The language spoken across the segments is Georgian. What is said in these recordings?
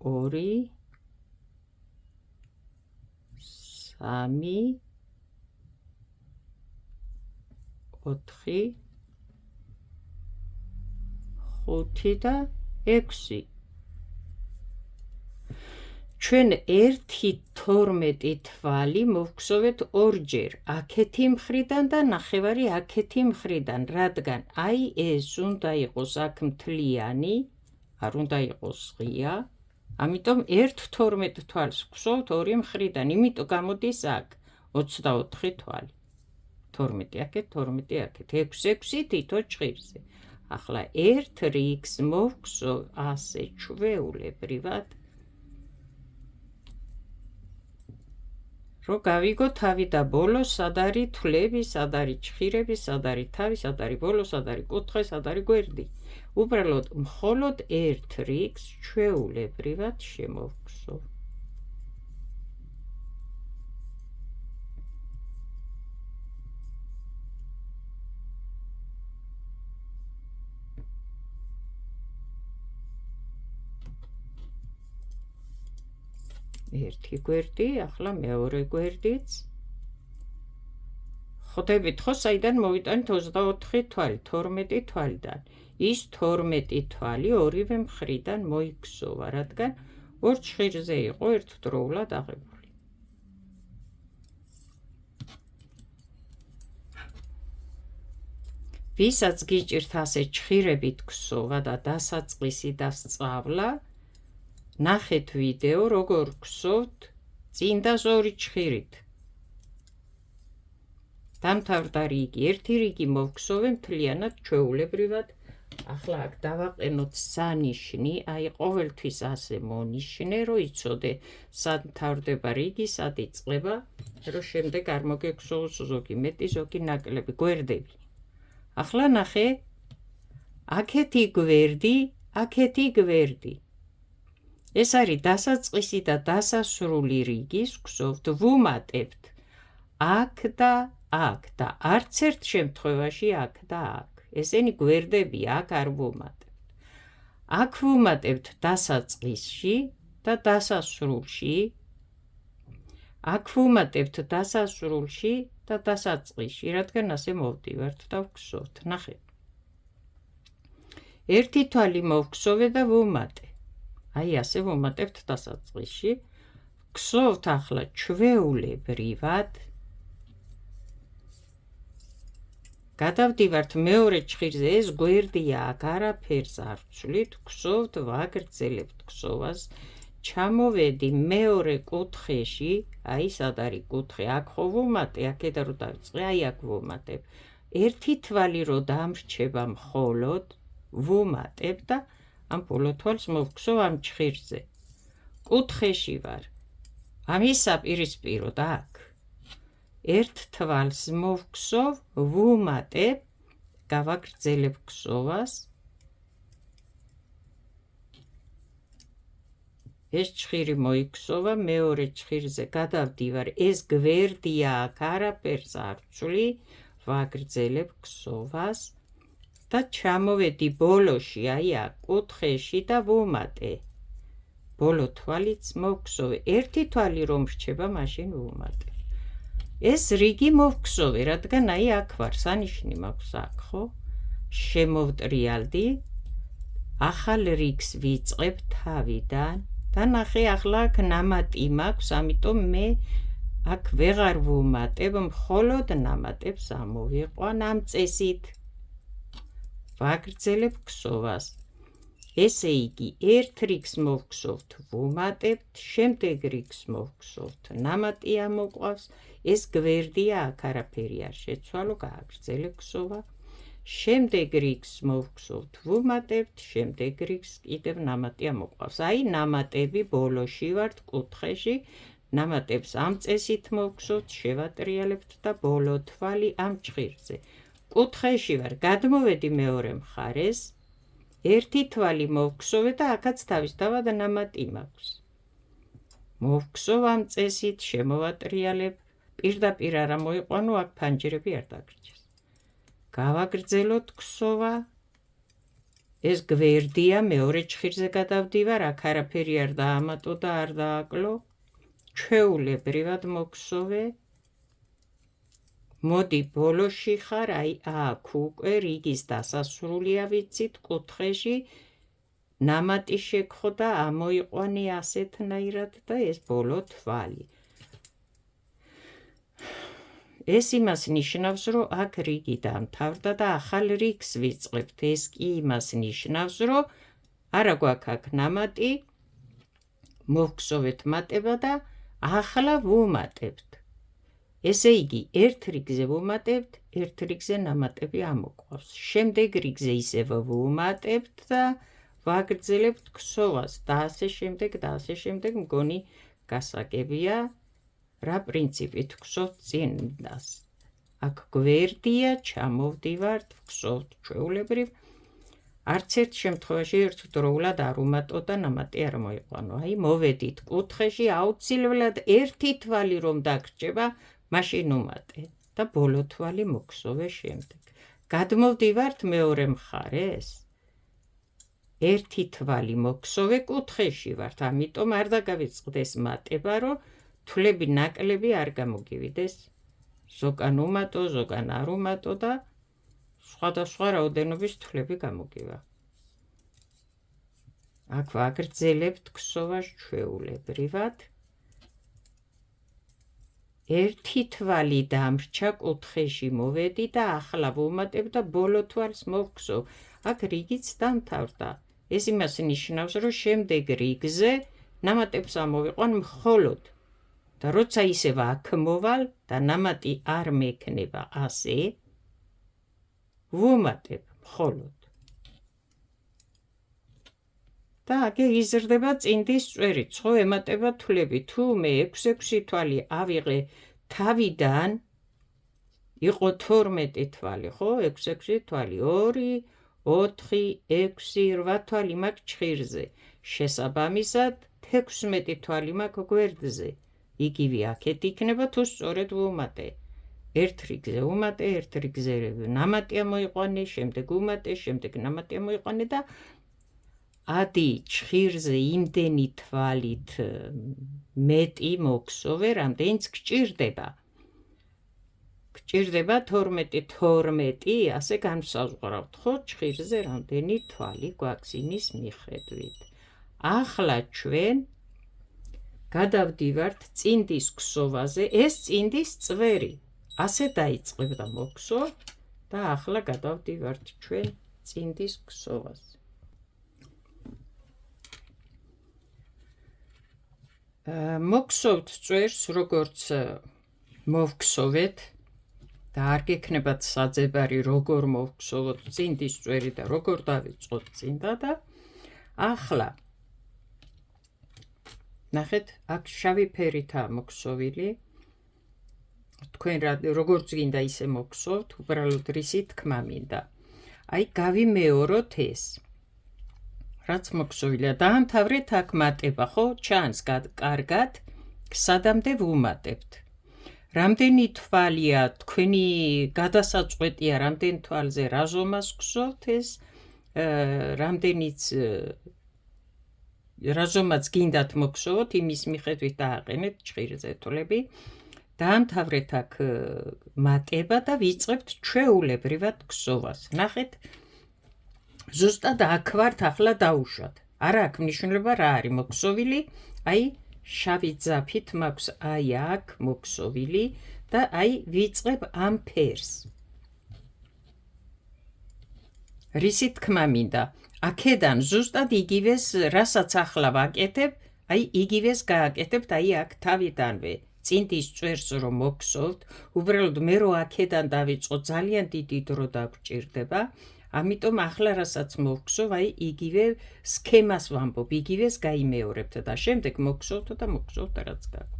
2 3 4 5 და 6 ჩვენ 1-12 თვალი მოვგზავნეთ ორჯერ აქეთი მხრიდან და ნახევარი აქეთი მხრიდან, რადგან აი ეს უნდა იყოს აქ მთლიანი, არ უნდა იყოს ღია, ამიტომ 1-12 თვალს ვგზავნთ ორი მხრიდან, იმიტომ გამოდის აქ 24 თვალი. 12 აქეთ, 12 აქეთ, 6 თითო ჭირზე. ახლა 1 რიგს მოვგზავ ასე ჩვეულებრივად, რომ გავიგო თავი და ბოლო, სად არის თვლები, სად არის ჭხირები, სად არის თავი, სად არის ბოლო, სად არის კუთხე, სად არის გვერდი. უბრალოდ მხოლოდ 1 რიგს ჩვეულებრივად შემოვგზავ. ერთი გვერდი, ახლა მეორე გვერდიც. ხვდებით ხო, საიდან მოვიტანით 24 თვალი, 12 თვალიდან. ის 12 თვალი ორივე მხრიდან მოიგზავა, რადგან ორ ჭხირზე იყო ერთდროულად აღებული. ვისაც გიჭირთ ასე ჭხირებით გზავა და დასაწყისი და სწავლა, ნახეთ ვიდეო, როგორ გზავთ წინ და ზორი ჭხირით. დამთავრდა რიგი, ერთი რიგი მოვგზავე მთლიანად ჩვეულებრივად. ახლა აქ დავაყენოთ სანიშნი, აი ყოველთვის ასე მონიშნე, რომ იცოდე სად მთავრდება რიგი, სად იწყება, რომ შემდეგ არ მოგეგზაოს ზოგი მეტი, ზოგი ნაკლები გვერდები. ახლა ნახე, აქეთი გვერდი, აქეთი გვერდი. ეს არის დასაწყისი და დასასრული რიგის, გზავთ, ვუმატებთ აქ და აქ და არც ერთ შემთხვევაში აქ და აქ. ესენი გვერდები, აქ არ ვუმატებთ. აქ ვუმატებთ დასაწყისში და დასასრულში, აქ ვუმატებთ დასასრულში და დასაწყისში, რადგან ასე მოვდივართ და ვგზავთ. ნახეთ. ერთი თვალი მოვგზავე და ვუმატე. აი ასე ვუმატებთ დასაწყისში. გზავთ ახლა ჩვეულებრივად. გადავდივართ მეორე ჭხირზე, ეს გვერდია, აქ არაფერს არ ვცვლით, გზავთ, ვაგრძელებთ გზოვას, ჩამოვედი მეორე კუთხეში, აი სად არის კუთხე, აქ ხო ვუმატე, აქედან რო დავიწყე, აი აქ ვუმატებ. ერთი თვალი რო დამრჩება მხოლოდ, ვუმატებ და ამ ბოლო თვალს მოვგზავ ამ ჭხირზე. კუთხეში ვარ. ამის საპირისპიროდ აქ. ერთ თვალს მოვგზავ, ვუმატებ, გავაგრძელებ გზოვას. ეს ჭხირი მოიგზავა, მეორე ჭხირზე გადავდივარ, ეს გვერდია, აქ არაფერს არ ვცვლი, ვაგრძელებ გზოვას და ჩამოვედი ბოლოში, აი აქ კუთხეში და ვუმატე. ბოლო თვალიც მოვგზავე, ერთი თვალი რომ რჩება, მაშინ ვუმატე. ეს რიგი მოვგზავე, რადგან აი აქ ვარ, სანიშნი მაქვს აქ, ხო? შემოვტრიალდი, ახალ რიგს ვიწყებ თავიდან და ნახე, ახლა აქ ნამატი მაქვს, ამიტომ მე აქ ვეღარ ვუმატებ, მხოლოდ ნამატებს ამოვიყვან ამ წესით. ვაგრძელებ გზოვას. ესე იგი, ერთ რიგს მოვგზავთ, ვუმატებთ, შემდეგ რიგს მოვგზავთ, ნამატი ამოყვავს, ეს გვერდია, აქ არაფერი არ შეცვალო, გააგრძელებ გზოვა. შემდეგ რიგს მოვგზავთ, ვუმატებთ, შემდეგ რიგს კიდევ ნამატი ამოყვავს. აი ნამატები ბოლოში ვართ კუთხეში, ნამატებს ამ წესით მოვგზავთ, შევატრიალებთ და ბოლო თვალი ამ ჭხირზე. კუთხეში ვარ, გადმოვედი მეორე მხარეს, ერთი თვალი მოვგზავე და აქაც თავისთავად ნამატი მაქვს. მოვგზავ ამ წესით, შემოვატრიალებ, პირდაპირ არ მოიყვანო, აქ ფანჯრები არ დაგრჩეს. გავაგრძელოთ გზოვა ეს გვერდია, მეორე ჭხირზე გადავდივარ, აქ არაფერი არ დაამატო და არ დააკლო, ჩვეულებრივად მოგსოვე. მოდი ბოლოში ხარ, აი აქ უკვე რიგის დასასრულია ვიცით, კუთხეში ნამატი შეგხო და ამოიყვანე ასეთნაირად და ეს ბოლო თვალი. ეს იმას ნიშნავს, რომ აქ რიგი დამთავრდა და ახალ რიგს ვიწყებთ. ეს კი იმას ნიშნავს, რომ არა გვაქვს აქ ნამატი, მოვგსოვეთ მატება და ახლა ვუმატებთ. ესე იგი, ერთ რიგზე ვუმატებთ, ერთ რიგზე ნამატები ამოყვავს. შემდეგ რიგზე ისევ ვუმატებთ და ვაგრძელებთ ქსოვას და ასე შემდეგ და ასე შემდეგ. მგონი გასაგებია, რა პრინციპით ვგსოვთ წინდას. აქ გვერდია, ჩამოვდივართ, ვგსოვთ ჩვეულებრივ. არც ერთ შემთხვევაში ერთდროულად არ უმატო და ნამატი არ მოიყვანო. აი, მოვედით კუთხეში, აუცილებლად ერთი თვალი რომ დაგრჩება, მაშინ უმატე და ბოლო თვალი მოგსოვე შემდეგ. გადმოვდივართ მეორე მხარეს. ერთი თვალი მოგსოვე, კუთხეში ვართ, ამიტომ არ დაგავიწყდეს მატება, რომ თვლები ნაკლები არ გამოგივიდეს. ზოგან უმატო, ზოგან არ უმატო და სხვადასხვა რაოდენობის თვლები გამოგივა. აქ ვაგრძელებთ ქსოვას ჩვეულებრივად. ერთი თვალი დამრჩა, კუთხეში მოვედი და ახლა ვუმატებ და ბოლო თვალს მოვგსოვ. აქ რიგიც დამთავრდა. ეს იმას ნიშნავს, რომ შემდეგ რიგზე ნამატებს ამოვიყვან მხოლოდ. და როცა ისევ აქ მოვალ და ნამატი არ მექნება ასე, ვუმატებ მხოლოდ. და აქ იზრდება წინდის წვერიც, ხო, ემატება თვლები. თუ მე 6 თვალი ავიღე თავიდან, იყო 12 თვალი, ხო, 6 თვალი, 2, 4, 6, 8 თვალი მაქვს ჭხირზე. შესაბამისად, 16 თვალი მაქვს გვერდზე. იგივე აქეთ იქნება, თუ სწორედ ვუმატე. ერთ რიგზე უმატე, ერთ რიგზე ნამატი ამოიყვანე, შემდეგ უმატე, შემდეგ ნამატი ამოიყვანე და ადი ჭხირზე იმდენი თვალით მეტი მოგსოვე, რამდენიც გჭირდება. გჭირდება 12, ასე განსაზღვრავთ, ხო, ჭხირზე რამდენი თვალი გვაქვს იმის მიხედვით. ახლა ჩვენ გადავდივართ წინდის ქსოვაზე, ეს წინდის წვერი. ასე დაიწყებდა მოგსო და ახლა გადავდივართ ჩვენ წინდის ქსოვაზე. მოგსოვთ წვერს, როგორც მოვგსოვეთ და არ გექნებათ საძებარი, როგორ მოვგსოვოთ წინდის წვერი და როგორ დავიწყოთ წინდა და ახლა ნახეთ, აქ შავი ფერითაა მოგსოვილი. თქვენ როგორც გინდა ისე მოგსოვთ, უბრალოდ რისი თქმა მინდა. აი, გავიმეოროთ ეს. რაც მოგსოვილია, დაამთავრეთ აქ მატება, ხო? ჩანს კარგად, სადამდე ვუმატებთ. რამდენი თვალია, თქვენი გადასაწყვეტია, რამდენ თვალზე რა ზომას გსოვთ ეს, რამდენიც რა ზომაც გინდათ მოგსოვოთ, იმის მიხედვით დააყენეთ ჭხირზე თვლები. დაამთავრეთ აქ მატება და ვიწყებთ ჩვეულებრივად ქსოვას. ნახეთ, ზუსტად აქ ვართ, ახლა დაუშვათ. არა აქვს მნიშვნელობა რა არის მოგსოვილი, აი შავი ძაფით მაქვს აი აქ მოგსოვილი და აი ვიწყებ ამ ფერს. რისი თქმა მინდა, აქედან ზუსტად იგივეს, რასაც ახლა ვაკეთებ, აი იგივეს გააკეთებთ, აი აქ თავიდანვე. წინდის წვერს რომ მოგსოვთ, უბრალოდ მე რო აქედან დავიწყო, ძალიან დიდი დრო დაგჭირდება. ამიტომ ახლა რასაც მოვგსოვ, აი იგივე სქემას ვამბობ, იგივეს გაიმეორებთ და შემდეგ მოგსოვთ და მოგსოვთ რაც გაქვთ.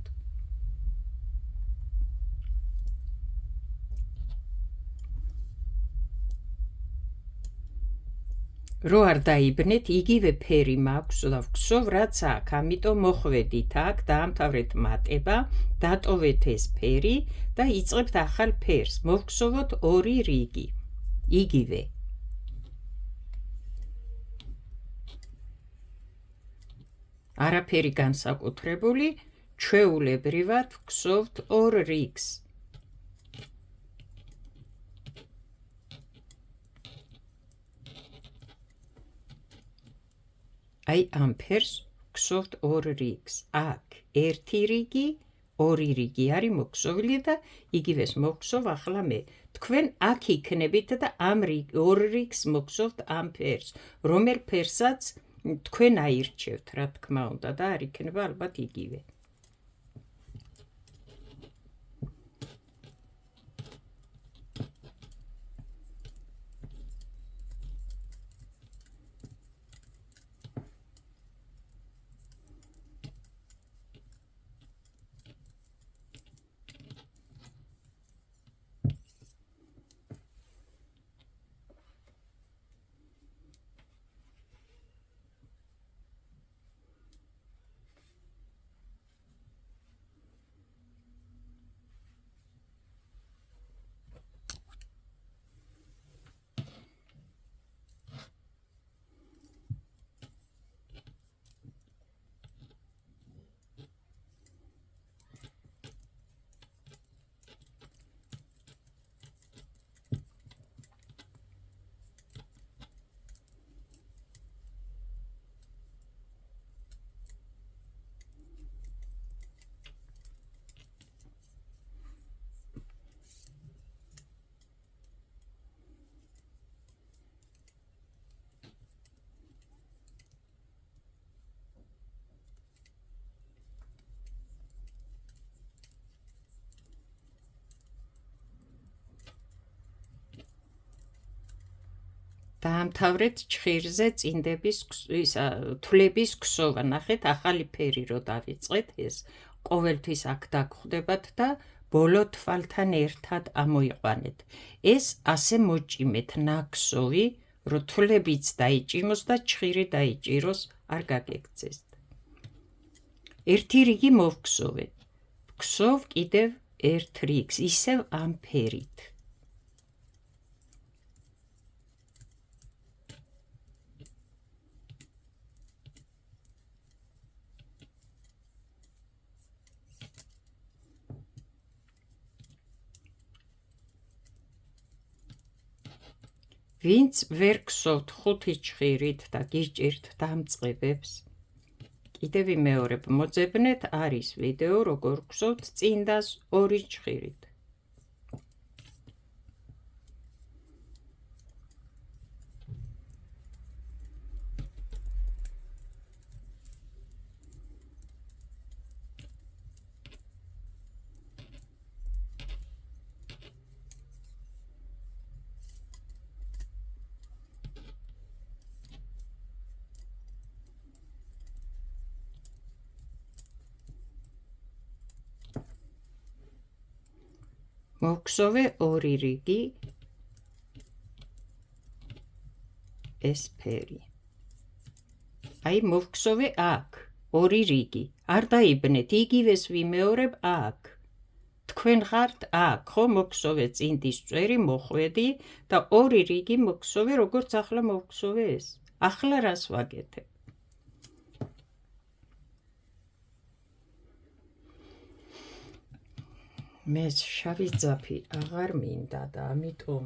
რო არ დაიბნეთ, იგივე ფერი მაქვს და ვგსოვ რაც აქ, ამიტომ მოხვედით აქ, დაამთავრეთ მატება, დატოვეთ ეს ფერი და იწყებთ ახალ ფერს. მოვგსოვოთ 2 რიგი. იგივე. არაფერი განსაკუთრებული, ჩვეულებრივად ვგსოვთ ორ რიგს. აი ამ ფერს ვგსოვთ ორ რიგს. აქ ერთი რიგი, ორი რიგი არის მოქსოვილი და იგივეს მოვგსოვ ახლა მე. თქვენ აქ იქნებით და ამ ორ რიგს მოგსოვთ ამ ფერს, რომელ ფერსაც თქვენ აირჩევთ, რა თქმა უნდა, და არ იქნება ალბათ იგივე. დაამთავრეთ ჭხირზე წინდების თვლების ქსოვა. ნახეთ, ახალი ფერი რო დავიწყეთ, ეს ყოველთვის აქ დაგხვდებათ და ბოლო თვალთან ერთად ამოიყვანეთ. ეს ასე მოჭიმეთ ნაქსოვი, რომ თვლებიც დაიჭიმოს და ჭხირი დაიჭიროს, არ გაგექცეს. ერთი რიგი მოვგსოვეთ. ვგსოვ კიდევ ერთ რიგს, ისევ ამ ფერით. ვინც ვერ გსოვთ ხუთი ჭხირით და გიჭირთ დამწყებებს, კიდევ ვიმეორებ, მოძებნეთ, არის ვიდეო, როგორ გსოვთ წინდას ორი ჭხირით. მოვგსოვე ორი რიგი, ეს ფერი. აი მოვგსოვე აქ ორი რიგი, არ დაიბნეთ, იგივეს ვიმეორებ აქ. თქვენ ხართ აქ, ხო, მოგგსოვე წინდის წვერი, მოხვედი და ორი რიგი მოგგსოვე, როგორც ახლა მოვგსოვე ეს. ახლა რას ვაკეთებ? მე შავი ძაფი აღარ მინდა და ამიტომ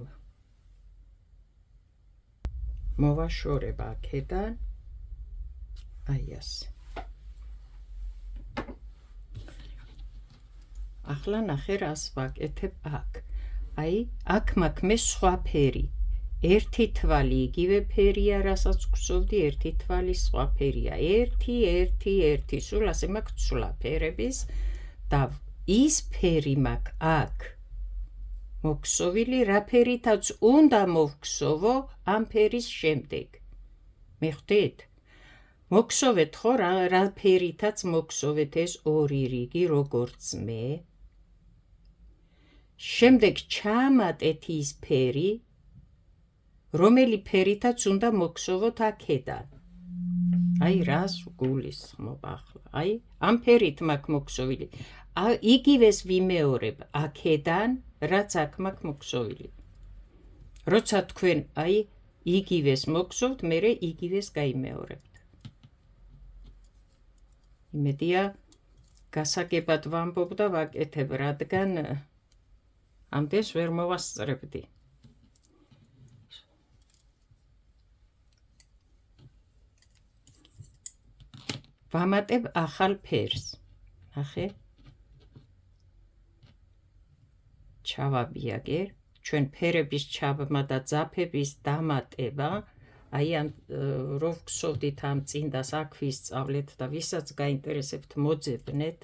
მოვაშორებ აქედან, აი ასე. ახლა ნახე რას ვაკეთებ აქ. აი, აქ მაქვს მე სხვა ფერი. ერთი თვალი იგივე ფერია, რასაც გვსოვდი, ერთი თვალი სხვა ფერია. ერთი, სულ ასე მაქვს ცვლა ფერების და ის ფერი მაქვს აქ მოგგსოვილი, რა ფერითაც უნდა მოვგსოვო ამ ფერის შემდეგ. მიხვდით? მოგგსოვეთ ხო რა ფერითაც მოგგსოვეთ ეს ორი რიგი, როგორც მე. შემდეგ ჩაამატეთ ის ფერი, რომელი ფერითაც უნდა მოგგსოვოთ აქედან. აი რას ვგულისხმობ ახლა. აი ამ ფერით მაქვს მოგგსოვილი. იგივეს ვიმეორებ აქედან, რაც აქ მაქვს მოგგსოვილი. როცა თქვენ აი იგივეს მოგგსოვთ, მერე იგივეს გაიმეორებთ. იმედია გასაგებად ვამბობ და ვაკეთებ, რადგან ამდენს ვერ მოვასწრებდი. ვამატებ ახალ ფერს. ნახე. ჩავაბიაგერ. ჩვენ ფერების ჩაბმა და ძაფების დამატება, აი ამ რო ვგსოვდით ამ წინდას აქ ვისწავლეთ და ვისაც გაინტერესებთ მოძებნეთ.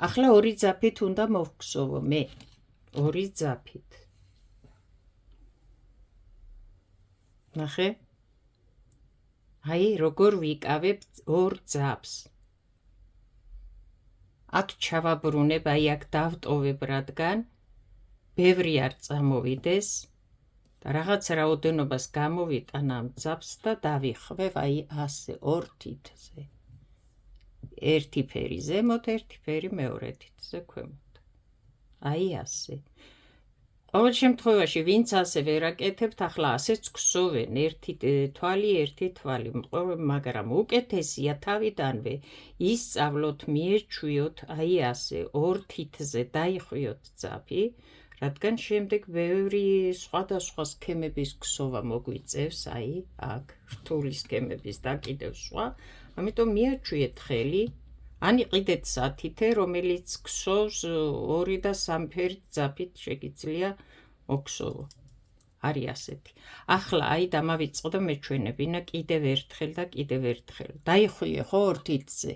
ახლა ორი ძაფით უნდა მოვგსოვო მე. ორი ძაფით. ნახე. აი როგორ ვიკავებ ორ ძაფს. აქ ჩავაბრუნებ, აი აქ დავტოვებ, რადგან ბევრი არ წამოვიდეს და რაღაც რაოდენობას გამოვიტან ამ ძაფს და დავიხვევ აი ასე ორ თითზე. ერთი ფერი ზემოთ, ერთი ფერი მეორე თითზე ქვემოთ. აი ასე. ყოველ შემთხვევაში, ვინც ასე ვერ აკეთებთ, ახლა ასეც გსოვენ, ერთი თვალი, ერთი თვალი, მაგრამ უკეთესია თავიდანვე ისწავლოთ, მიეჩვიოთ, აი ასე, ორ თითზე დაიხვიოთ ძაფი, რადგან შემდეგ ბევრი სხვადასხვა სქემების გსოვა მოგვიწევს, აი, აქ, რთული სქემების და კიდევ სხვა, ამიტომ მიაჩვიეთ ხელი, ან იყიდეთ სათითე, რომელიც გსოვს ორი და სამი ფერით ძაფით შეგიძლია მოგსოვო. არის ასეთი. ახლა აი დამავიწყო და მეჩვენებინა კიდევ ერთხელ და კიდევ ერთხელ. დაიხვიე ხო ორ თითზე.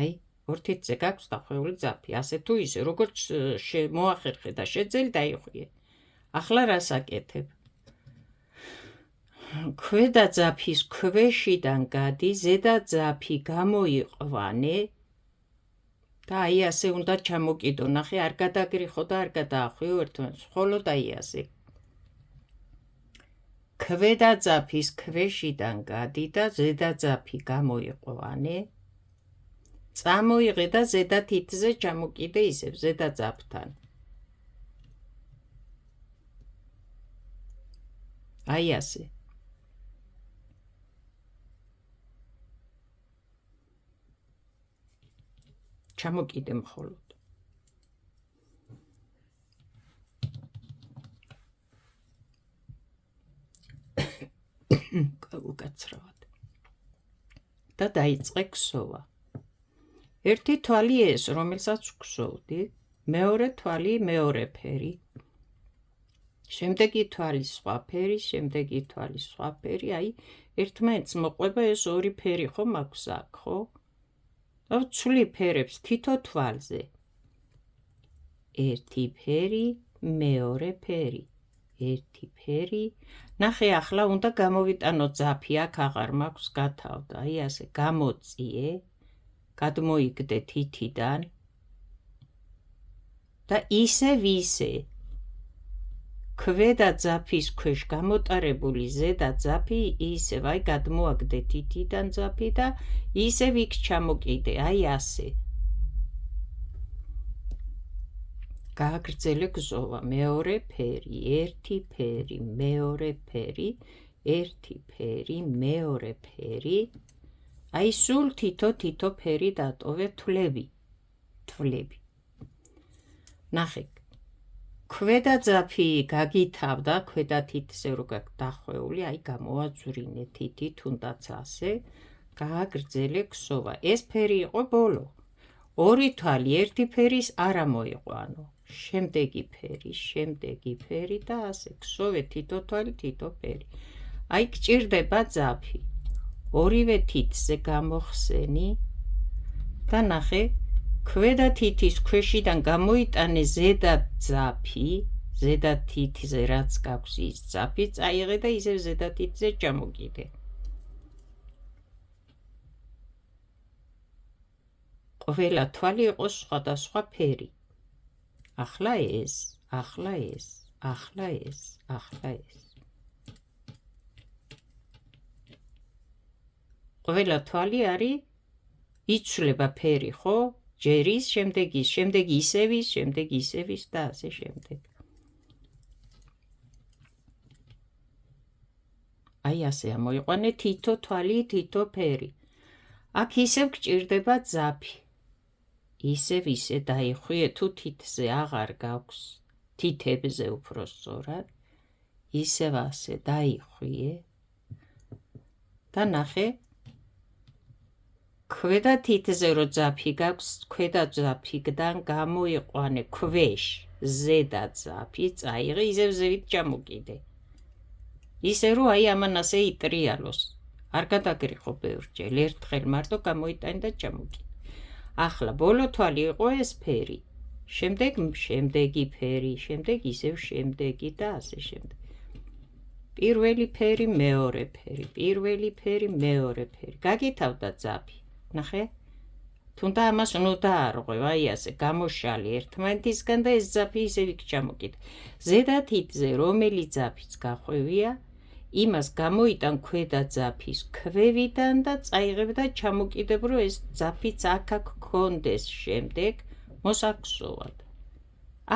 აი, ორ თითზე გაქვს დახვეული ძაფი. ასე თუ ისე, როგორც მოახერხე და შეძელი დაიხვიე. ახლა რას აკეთებ? ქვედა ძაფის ქვეშიდან გადი, ზედა ძაფი გამოიყვანე და აი ასე უნდა ჩამოკიდო. ნახე, არ გადაგრიხო და არ გადაახვიო ერთმანეთს, მხოლოდ აი ასე. ქვედა ძაფის ქვეშიდან გადი და ზედა ძაფი გამოიყვანე. წამოიღე და ზედა თითზე ჩამოკიდე ისევ ზედა ძაფთან. აი ასე. ჩამოკიდე მხოლოდ. უკაცრავად. და დაიწყე გსოვა. ერთი თვალი ეს, რომელსაც ვგსოვდი, მეორე თვალი მეორე ფერი. შემდეგი თვალი სხვა ფერი, შემდეგი თვალი სხვა ფერი, აი, ერთმანეთს მოყვება ეს ორი ფერი ხო მაქვს აქ, ხო? და ვცვლი ფერებს თითო თვალზე. ერთი ფერი, მეორე ფერი, ერთი ფერი. ნახე, ახლა უნდა გამოვიტანო ძაფი, აქ აღარ მაქვს გათავდა, აი ასე გამოწიე, გადმოიგდე თითიდან და ისევ ისე. ქვედა ძაფის ქვეშ გამოტარებული ზედა ძაფი ისევ აი გადმოაგდე თითიდან ძაფი და ისევ იქ ჩამოკიდე, აი ასე. გააგრძელე გზოვა, მეორე ფერი, ერთი ფერი, მეორე ფერი, ერთი ფერი, მეორე ფერი. აი სულ თითო ფერი დატოვე თვლები. ნახე. ქვედა ძაფი გაგითავდა, ქვედა თითზე რო გაქვს დახვეული, აი გამოაძვრინე თითი, თუნდაც ასე, გააგრძელე გსოვა. ეს ფერი იყო ბოლო. ორი თვალი ერთი ფერის არ ამოიყვანო. შემდეგი ფერი და ასე გსოვე თითო თვალი, თითო ფერი. აი გჭირდება ძაფი. ორივე თითზე გამოხსენი და ნახე, ქვედა თითის ქვეშიდან გამოიტანე ზედა ძაფი, ზედა თითზე რაც გაქვს ის ძაფი, წაიღე და ისევ ზედა თითზე ჩამოკიდე. ყველა თვალი იყო სხვადასხვა ფერი. ახლა ეს, ახლა ეს, ახლა ეს, ახლა ეს. ყველა თვალი არის იცვლება ფერი, ხო? ჯერ ის, შემდეგ ის, შემდეგ ისევის, შემდეგ ისევის და ასე შემდეგ. აი ასე ამოიყვანე თითო თვალი, თითო ფერი. აქ ისევ გჭირდება ძაფი. ისევ ისე დაიხვიე თუ თითზე აღარ გაქვს, თითებზე უფრო სწორად, ისევ ასე დაიხვიე და ნახე, ქვედა თითზე რო ძაფი გაქვს, ქვედა ძაფიგდან გამოიყვანე ქვეშ ზედა ძაფი, წაიღე, ისევ ზევით ჩამოკიდე. ისე რომ აი ამან ასე იტრიალოს. არ გადაგრიყო ბევრჯერ, ერთხელ მარტო გამოიტანე და ჩამოკიდე. ახლა ბოლო თვალი იყო ეს ფერი. შემდეგ შემდეგი ფერი, შემდეგ ისევ შემდეგი და ასე შემდეგ. პირველი ფერი, მეორე ფერი, პირველი ფერი, მეორე ფერი. გაგითავდა ძაფი. ნახე? თუნდა ამას ნუ დაარღვევ, აი ასე გამოშალი ერთმანეთისგან და ეს ძაფი ისევ იქ ჩამოკიდე. ზედა თითზე რომელი ძაფიც გახვევია, იმას გამოიტან ქვედა ძაფის ქვევიდან და წაიღებ და ჩამოკიდებ, რომ ეს ძაფიც აქ გქონდეს შემდეგ მოსაქსოვად.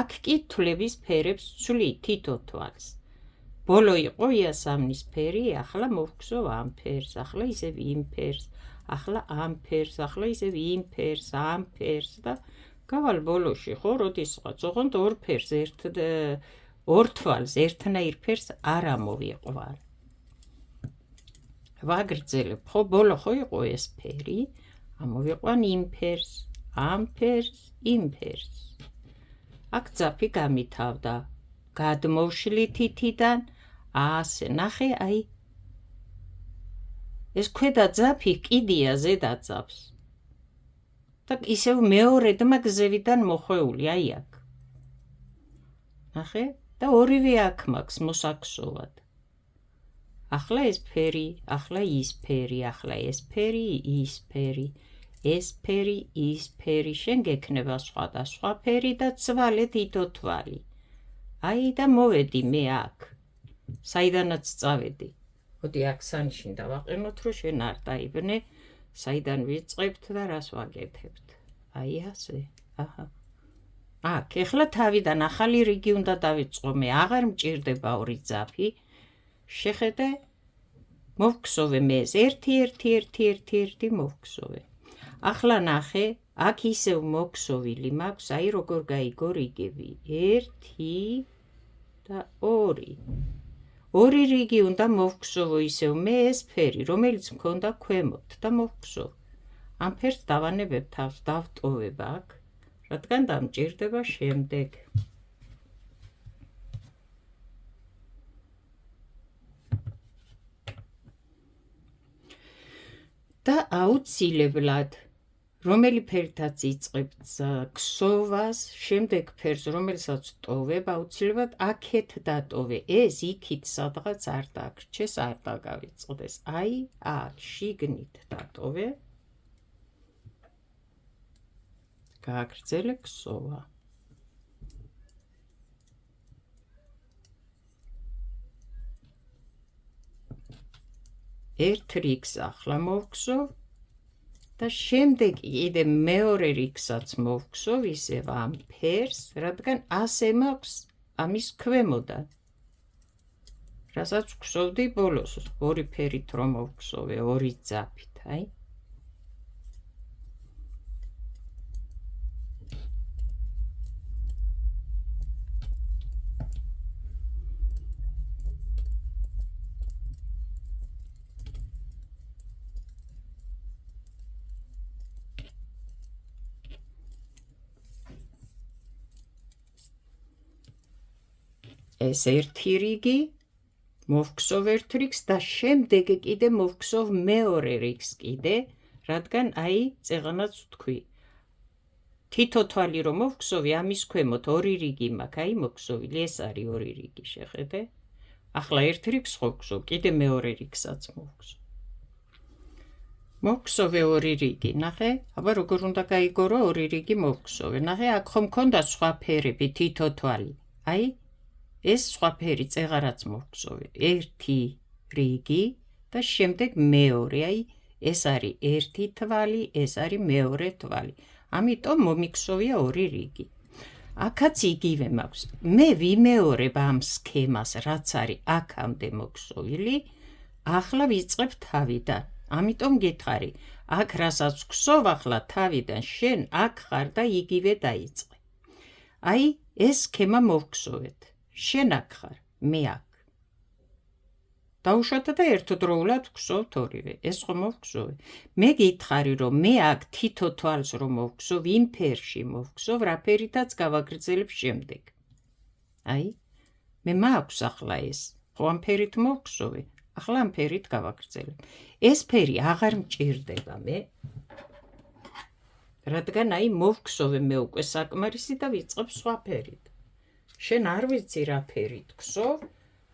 აქ კი თვლების ფერებს ცვლი თითო თვალს. ბოლო იყო იასამნის ფერი, ახლა მოვგზავ ამ ფერს, ახლა ისევ იმ ფერს, ახლა ამ ფერს, ახლა ისევ იმ ფერს, ამ ფერს და გავალ ბოლოში, ხო, როდესღაც ოღონდ ორ ფერს ორ თვალს ერთნაირ ფერს არ ამოვიყვარ. ვაგრძელებ, ხო, ბოლო ხო იყო ეს ფერი, ამოვიყვან იმ ფერს, ამ ფერს, იმ ფერს. აქ ძაფი გამითავდა, გადმოვშლი თითიდან, ასე, ნახე, აი, ეს ქვედა ძაფი კიდია ზედა ძაფს. და ისევ მეორე დმა გზევიდან მოხვეული, აი აქ. ნახე, და ორივე აქ მაქვს მოსაქსოვად. ახლა ეს ფერი, ახლა ის ფერი, ახლა ეს ფერი, ის ფერი, ეს ფერი, ის ფერი, შენ გექნება სხვადასხვა ფერი და ცვალე თითო თვალი. აი და მოვედი მე აქ, საიდანაც წავედი. მოდი აქ სანიშნი დავაყენოთ, რომ შენ არ დაიბნე, საიდან ვიწყებთ და რას ვაკეთებთ. აი ასე, აჰა. აქ, ეხლა თავიდან ახალი რიგი უნდა დავიწყო მე, აღარ მჭირდება ორი ძაფი. შეხედე, მოვგზოვე მე ეს ერთი მოვგზოვე. ახლა ნახე, აქ ისევ მოგზოვილი მაქვს, აი როგორ გაიგო რიგები. 1 და 2. ორი რიგი უნდა მოვგზოვო ისევ მე ეს ფერი, რომელიც მქონდა ქვემოთ და მოვგზოვ. ამ ფერს დავანებებ თავს, დავტოვებ აქ, რადგან დამჭირდება შემდეგ. და აუცილებლად, რომელი ფერითაც იწყებთ ქსოვას, შემდეგ ფერს, რომელსაც ტოვებ, აუცილებლად აქეთ დატოვე. ეს იქით სადღაც არ დაგრჩეს, არ დაგავიწყდეს. აი, აქ შიგნით დატოვე. გააგრძელე ქსოვა. ერთ რიგს ახლა მოვგზოვ და შემდეგ კიდე მეორე რიგსაც მოვგზოვ ისევ ამ ფერს, რადგან ასე მაქვს ამის ქვემოდან. რასაც ვგზოვდი ბოლოს, ორი ფერით რომ მოვგზოვე, ორი ძაფით, აი. ეს ერთი რიგი, მოვგზოვ ერთ რიგს და შემდეგ კიდე მოვგზოვ მეორე რიგს კიდე, რადგან აი წეღანაც ვთქვი. თითო თვალი რომ მოვგზოვი, ამის ქვემოთ ორი რიგი მაქვს, აი მოგზოვილი, ეს არის ორი რიგი, შეხედე. ახლა ერთ რიგს ვგზოვ, კიდე მეორე რიგსაც მოვგზოვ. მოვგზოვე ორი რიგი, ნახე, აბა როგორ უნდა გაიგო, რომ ორი რიგი მოვგზოვე. ნახე, აქ ხომ მქონდა სხვა ფერები, თითო თვალი. აი ეს სხვა ფერი წეღარაც მოვგზოვე. ერთი რიგი და შემდეგ მეორე, აი ეს არის ერთი თვალი, ეს არის მეორე თვალი. ამიტომ მომიქსოვია ორი რიგი. აქაც იგივე მაქვს. მე ვიმეორებ ამ სქემას, რაც არის აქამდე მოგზოვილი ახლა ვიწყებ თავიდან. ამიტომ გითხარი, აქ რასაც გვსოვ ახლა თავიდან, შენ აქ ხარ და იგივე დაიწყე. აი, ეს სქემა მოვგსოვეთ. შენ აქ ხარ, მე აქ. დაუშვათ და ერთდროულად გვსოვთ ორივე. ეს ხომ მოვგსოვე. მე გითხარი, რომ მე აქ თითო თვალს რომ მოვგსოვ, იმ ფერში მოვგსოვ, რა ფერითაც გავაგრძელებ შემდეგ. აი, მე მაქვს ახლა ეს. ხო ამ ფერით მოვგსოვე. ახლა ამ ფერით გავაგრძელებ. ეს ფერი აღარ მჭირდება მე. რადგან აი მოვგსოვე მე უკვე საკმარისი და ვიწყებ სხვა ფერით. შენ არ ვიცი რა ფერით გსოვ,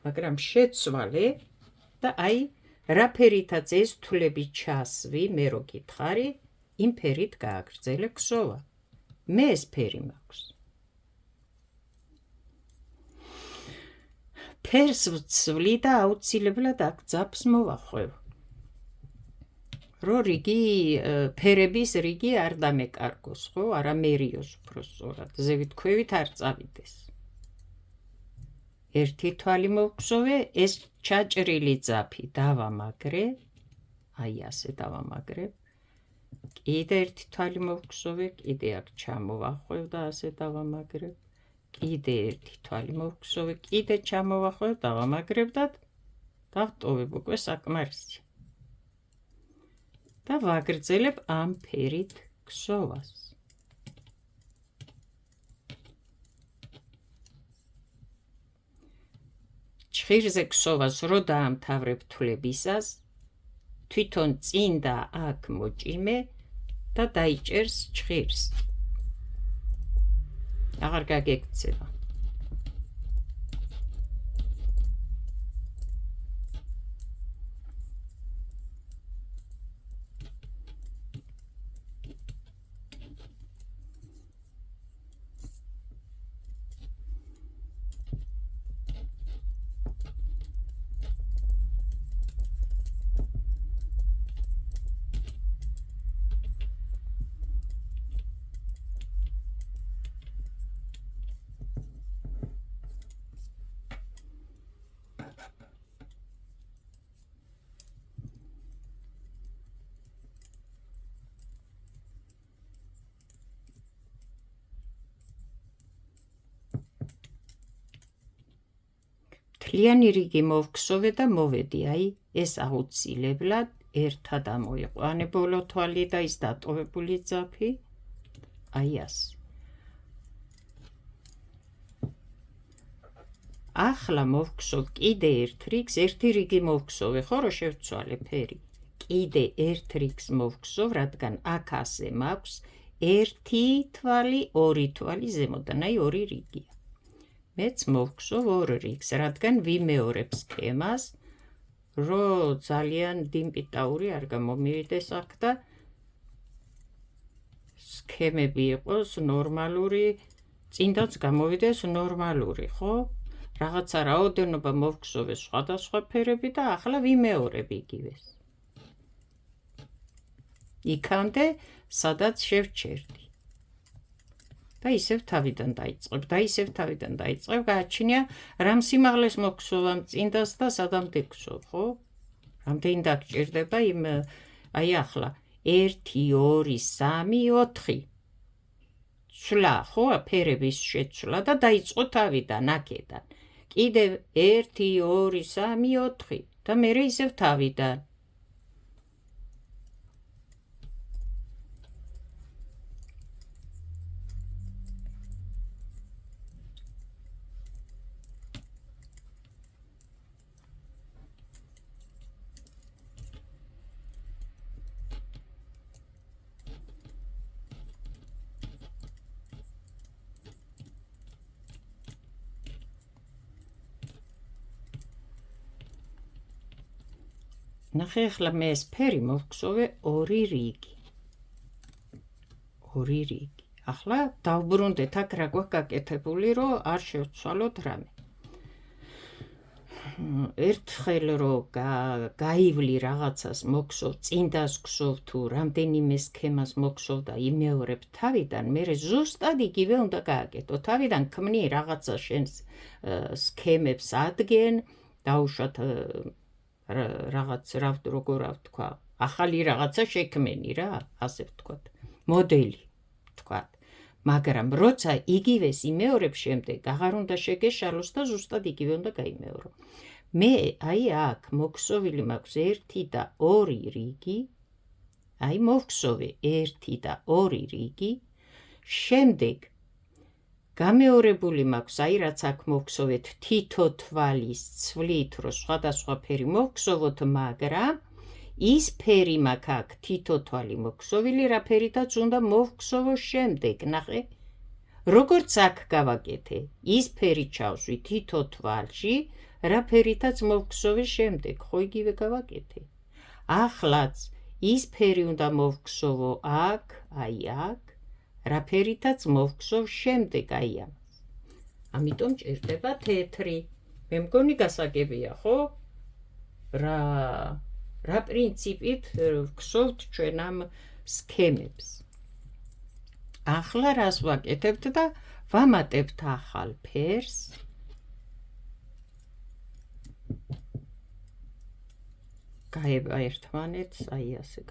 მაგრამ შეცვალე და აი რა ფერითაც ეს თვლები ჩასვი, მე რო გითხარი, იმ ფერით გააგრძელე გსოვა. მე ეს ფერი მაქვს. ფერს ვცვლი და აუცილებლად აქ ძაფს მოვახვევ. რო რიგი ფერების რიგი არ დამეკარგოს, ხო, არა მერიოს უფრო სწორად, ზევით ქვევით არ წავიდეს. ერთი თვალი მოვგსოვე, ეს ჩაჭრილი ძაფი დავამაგრე, აი ასე დავამაგრებ. კიდე ერთი თვალი მოვგსოვე, კიდე აქ ჩამოვახვევ და ასე დავამაგრებ. კიდე ერთი თვალი მოვგსოვე, კიდე ჩამოვახვევ, დავამაგრებ და დავტოვებ უკვე საკმარისი. და ვაგრძელებ ამ ფერით გსოვას. ჩხირზე გსოვას რო დაამთავრებ თვლებისას, თვითონ წინ და აქ მოჭიმე და დაიჭერს ჩხირს. აღარ გაგექცევა. მთლიანი რიგი მოვგსოვე და მოვედი, აი, ეს აუცილებლად ერთად ამოიყვანე ბოლო თვალი და ის დატოვებული ძაფი, აი ასე. ახლა მოვგსოვ კიდე ერთ რიგს, ერთი რიგი მოვგსოვე, ხო რო შევცვალე ფერი. კიდე ერთ რიგს მოვგსოვ, რადგან აქ ასე მაქვს ერთი თვალი, ორი თვალი ზემოდან, აი ორი რიგია. მეც მოვგსოვ ორ რიგს, რადგან ვიმეორებ სქემას, რო ძალიან დიმპიტაური არ გამომივიდეს აქ და სქემები იყოს ნორმალური, წინდაც გამოვიდეს ნორმალური, ხო? რაღაცა რაოდენობა მოვგსოვე სხვადასხვა ფერები და ახლა ვიმეორებ იგივეს. იქამდე, სადაც შევჩერდი. და ისევ თავიდან დაიწყებ, გააჩნია რამ სიმაღლეს მოგსოვ ამ წინდას და სადამდე გსოვ, ხო? რამდენი დაგჭირდება იმ, აი ახლა 1, 2, 3, 4. ცვლა, ხო, ფერების შეცვლა და დაიწყო თავიდან, აქედან. კიდევ 1, 2, 3, 4 და მერე ისევ თავიდან. ნახე, ახლა მე ეს ფერი მოვგსოვე ორი რიგი. ახლა დავბრუნდეთ აქ რა გვაქვს გაკეთებული, რომ არ შევცვალოთ რამე. ერთხელ რო გაივლი რაღაცას მოგსოვ, წინდას გსოვ თუ რამდენიმე სქემას მოგსოვ და იმეორებ თავიდან, მერე ზუსტად იგივე უნდა გააკეთო. თავიდან ქმნი რაღაცა შენს სქემებს ადგენ, დაუშვათ რაღაც როგორ ვთქვა, ახალი რაღაცა შექმენი რა, ასე ვთქვათ, მოდელი ვთქვათ. მაგრამ როცა იგივეს იმეორებს შემდეგ, აღარ უნდა შეგეშალოს და ზუსტად იგივე უნდა გაიმეორო. მე აი აქ მოქსოვილი მაქვს 1 და 2 რიგი, აი მოვქსოვე 1 და 2 რიგი, შემდეგ გამეორებული მაქვს, აი რაც აქ მოვქსოვეთ თითო თვალის ცვლით, რომ სხვადასხვა ფერი მოვქსოვოთ, მაგრამ ის ფერი მაქვს აქ თითო თვალი მოვქსოვილი, რა ფერითაც უნდა მოვქსოვო შემდეგ, ნახე. როგორც აქ გავაკეთე, ის ფერი ჩავსვი თითო თვალში, რა ფერითაც მოვქსოვე შემდეგ, ხო იგივე გავაკეთე. ახლაც ის ფერი უნდა მოვქსოვო აქ, აი აქ, რა ფერითაც მოვქსოვ შემდეგ, აი ამას. ამიტომ ჭირდება თეთრი. მე მგონი გასაგებია, ხო? რა პრინციპით ვქსოვთ ჩვენ ამ სქემებს. ახლა რას ვაკეთებთ და ვამატებთ ახალ ფერს. გაება ერთმანეთს, აი ასე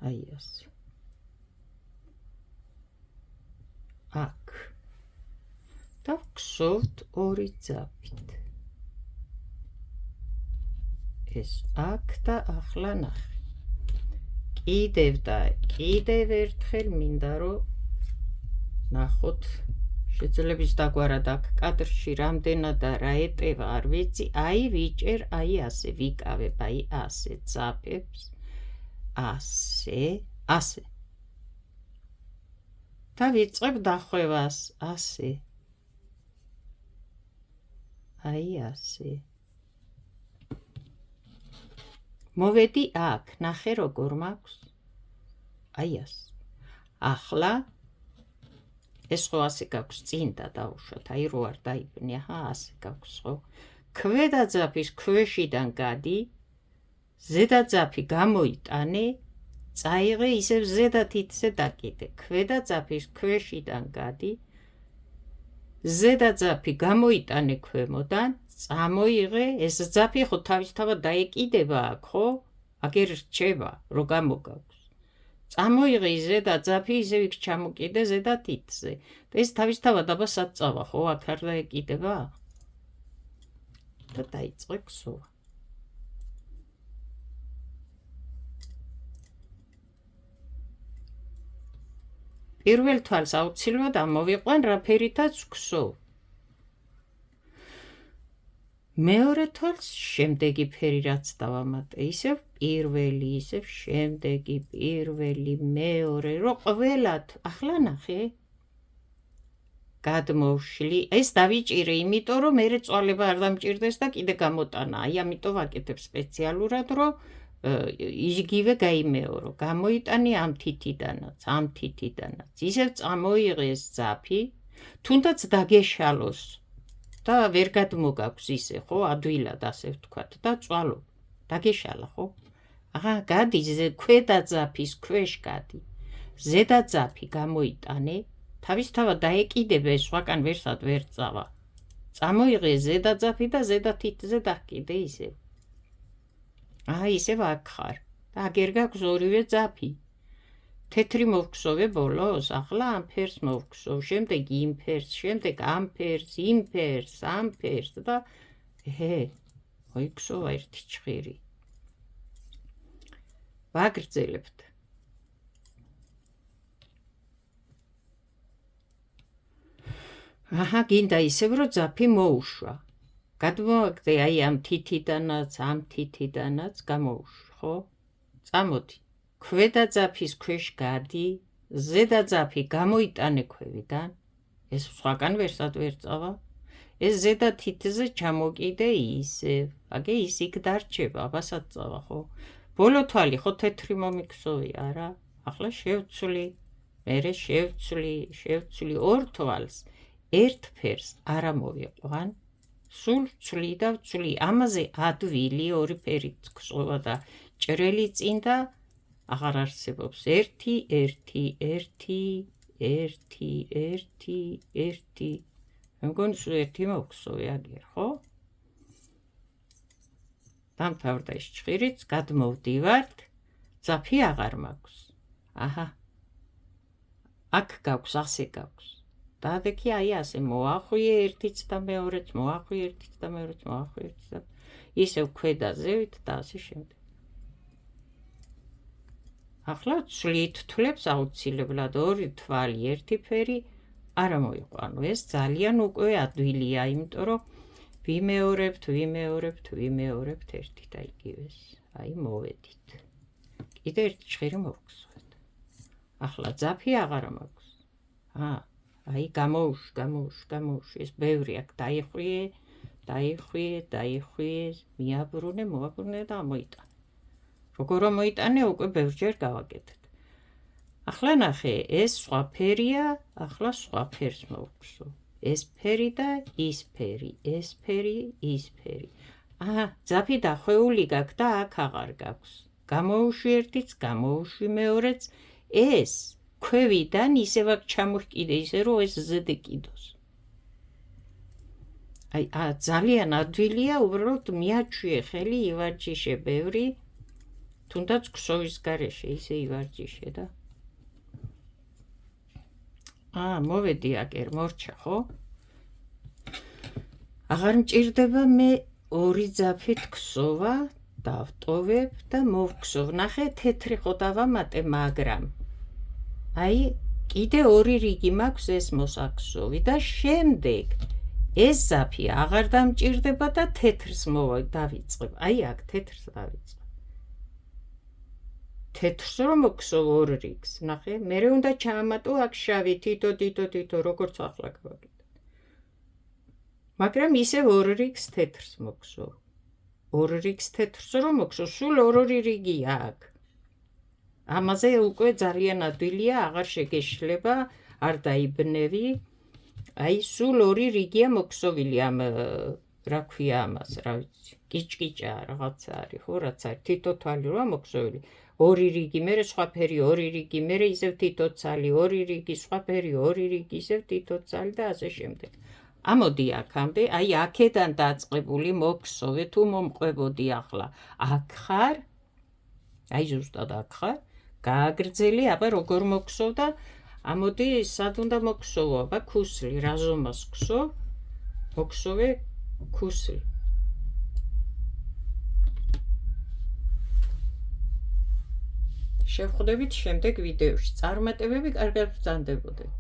აი ასე. აქ. და ვქსოვთ 2 ძაფით. ეს აქ და ახლა ნახე. კიდევ და კიდევ ერთხელ მინდა რომ ნახოთ შეძლებს დაგვარად აქ კადრში რამდენად და რა ეტევა არ ვიცი, აი ვიჭერ, აი ასე ვიკავებ, აი ასე ძაფებს, ასე და ვიწყებ დახვევას, ასე, აი ასე. მოვედი აქ, ნახე როგორ მაქვს, აი ასე. ახლა ეს ხო ასე გაქვს, წინ და დავუშვათ, აი რო არ დაიბნი, ასე გაქვს ხო. ქვედა ძაფის ქვეშიდან გადი, ზედა ძაფი გამოიტანე, წაიღე ისევ ზედა თითზე დაკიდე. ქვედა ძაფის ქვეშიდან გადი, ზედა ძაფი გამოიტანე ქვემოდან, წამოიღე, ეს ძაფი ხო თავისთავად დაეკიდება აქ, ხო? აგერ რჩება, რო გამოგაქვს. წამოიღე ზედა ძაფი, ისევ იქ ჩამოკიდე ზედა თითზე. ეს თავისთავად აბასად წავა, ხო? აქ არ დაეკიდება? და დაიწყე ქსოვა. პირველ თვალს აუცილებლად ამოვიყვან, რა ფერითაც ვქსოვ. მეორე თვალს შემდეგი ფერი რაც დავამატე, ისევ პირველი, ისევ შემდეგი, პირველი, მეორე, რო ყველად, ახლა ნახე. გადმოვშლი, ეს დავიჭირე, იმიტომ რომ მერე წვალება არ დამჭირდეს და კიდე გამოტანა. აი ამიტომ ვაკეთებ სპეციალურად, რომ იგივე გაიმეორო. გამოიტანი ამ თითიდანაც, ამ თითიდანაც. ისევ წამოიღე ეს ძაფი, თუნდაც დაგეშალოს და ვერ გადმოგაქვს ისე, ხო, ადვილად ასე ვთქვათ და წვალო. დაგეშალა, ხო? აღა, გადი ქვედა ძაფის ქვეშ გადი. ზედა ძაფი გამოიტანე, თავისთავად დაეკიდებ ეს სხვაკან ვერსად ვერ წავა. წამოიღე ზედა ძაფი და ზედა თითზე დაკიდე ისევ. ისევ აქ ხარ და აგერ გაქვს ორივე ძაფი. თეთრი მოვქსოვე ბოლოს, ახლა ამ ფერს მოვქსოვ, შემდეგ იმ ფერს, შემდეგ ამ ფერს, იმ ფერს, ამ ფერს და მოიქსოვა ერთი ჭხირი. ვაგრძელებთ. გინდა ისევ რომ ძაფი მოუშვა. გადმოვაგდე აი ამ თითიდანაც, ამ თითიდანაც გამოუშვი, ხო? წამოდი. ქვედა ძაფის ქვეშ გადი, ზედა ძაფი გამოიტანე ქვევიდან, ეს სხვაგან ვერსად ვერ წავა. ეს ზედა თითზე ჩამოკიდე ისევ, აგე ის იქ დარჩება, აბასად წავა, ხო? ბოლო თვალი ხო თეთრი მომიქსოვი, არა? ახლა შევცვლი, მერე შევცვლი ორ თვალს, ერთ ფერს არ ამოვიყვან, სულ ვცვლი და ვცვლი, ამაზე ადვილი ორი ფერით ქსოვა და ჭრელი წინ და აღარ არსებობს. ერთი. მე მგონი სულ ერთი მოვქსოვე აგერ, ხო? დამთავრდა ის ჭხირიც, გადმოვდივართ, ძაფი აღარ მაქვს. აჰა. აქ გაქვს, ასე გაქვს. დაადექი აი ასე მოახვიე ერთიც და მეორეც, მოახვიე ერთიც და მეორეც, მოახვიე ერთიც და ისევ ქვედაზევით და ასე შემდეგ. ახლა ცვლით თვლებს აუცილებლად ორი თვალი, ერთი ფერი არა მოიყვანო. ეს ძალიან უკვე ადვილია, იმიტომ რომ ვიმეორებთ ერთი და იგივეს. აი მოვედით. კიდე ერთი ჭხირი მოვგსვათ. ახლა ძაფი აღარ მაქვს. აი გამოვუშვი, ეს ბევრი აქ დაიხვიე, მიაბრუნე, მოაბრუნე და ამოიტანე. როგორ მოიტანე, უკვე ბევრჯერ გავაკეთეთ. ახლა ნახე, ეს სხვა ფერია, ახლა სხვა ფერს მოვგსო. ეს ფერი და ის ფერი, ეს ფერი, ის ფერი. ძაფი დახვეული გაქვს და აქ აღარ გაქვს. გამოვუშვი ერთიც, გამოვუშვი მეორეც, ეს ქვევიდან ისევ აქ ჩამოჰკიდე, ისე რომ ეს ზედა კიდოს. აი, ძალიან ადვილია, უბრალოდ მიაჩვიე ხელი, ივარჯიშე ბევრი, თუნდაც ქსოვის გარეშე, ისე ივარჯიშე და მოვედი აკერ, მორჩა, ხო? აღარ მჭირდება მე ორი ძაფით ქსოვა, დავტოვებ და მოვქსოვ. ნახე, თეთრი ხო დავამატე, მაგრამ აი, კიდე ორი რიგი მაქვს ეს მოსაქსოვი და შემდეგ ეს ძაფი აღარ დამჭირდება და თეთრს დავიწყებ. აი აქ თეთრს დავიწყებ. თეთრს რომ მოგსოვ ორ რიგს, ნახე, მერე უნდა ჩაამატო აქ შავი, თითო, როგორც ახლა გავაკეთე. მაგრამ ისევ ორ რიგს თეთრს მოგსოვ. ორ რიგს თეთრს რომ მოგსოვ, სულ ორი რიგია აქ. ამაზე უკვე ძალიან ადვილია, აღარ შეგეშლება, არ დაიბნევი. აი, სულ ორი რიგია მოგსოვილი ამ, რა ქვია ამას, რა ვიცი, კიჭკიჭა რაღაცა არის, ხო, რაც არის, თითო თვალი როა მოგსოვილი. ორი რიგი, მერე სხვა ფერი, ორი რიგი, მერე ისევ თითო ცალი, ორი რიგი, სხვა ფერი, ორი რიგი, ისევ თითო ცალი და ასე შემდეგ. ამოდი აქამდე, აი აქედან დაწყებული მოგსოვე, თუ მომყვებოდი ახლა. აქ ხარ, აი ზუსტად აქ ხარ, გააგრძელი, აბა როგორ მოგსოვ და ამოდი სად უნდა მოგსოვო, აბა ქუსლი, რა ზომას გსოვ, მოგსოვე ქუსლი. შევხვდებით შემდეგ ვიდეოში. წარმატებები, კარგად ბრძანდებოდეთ.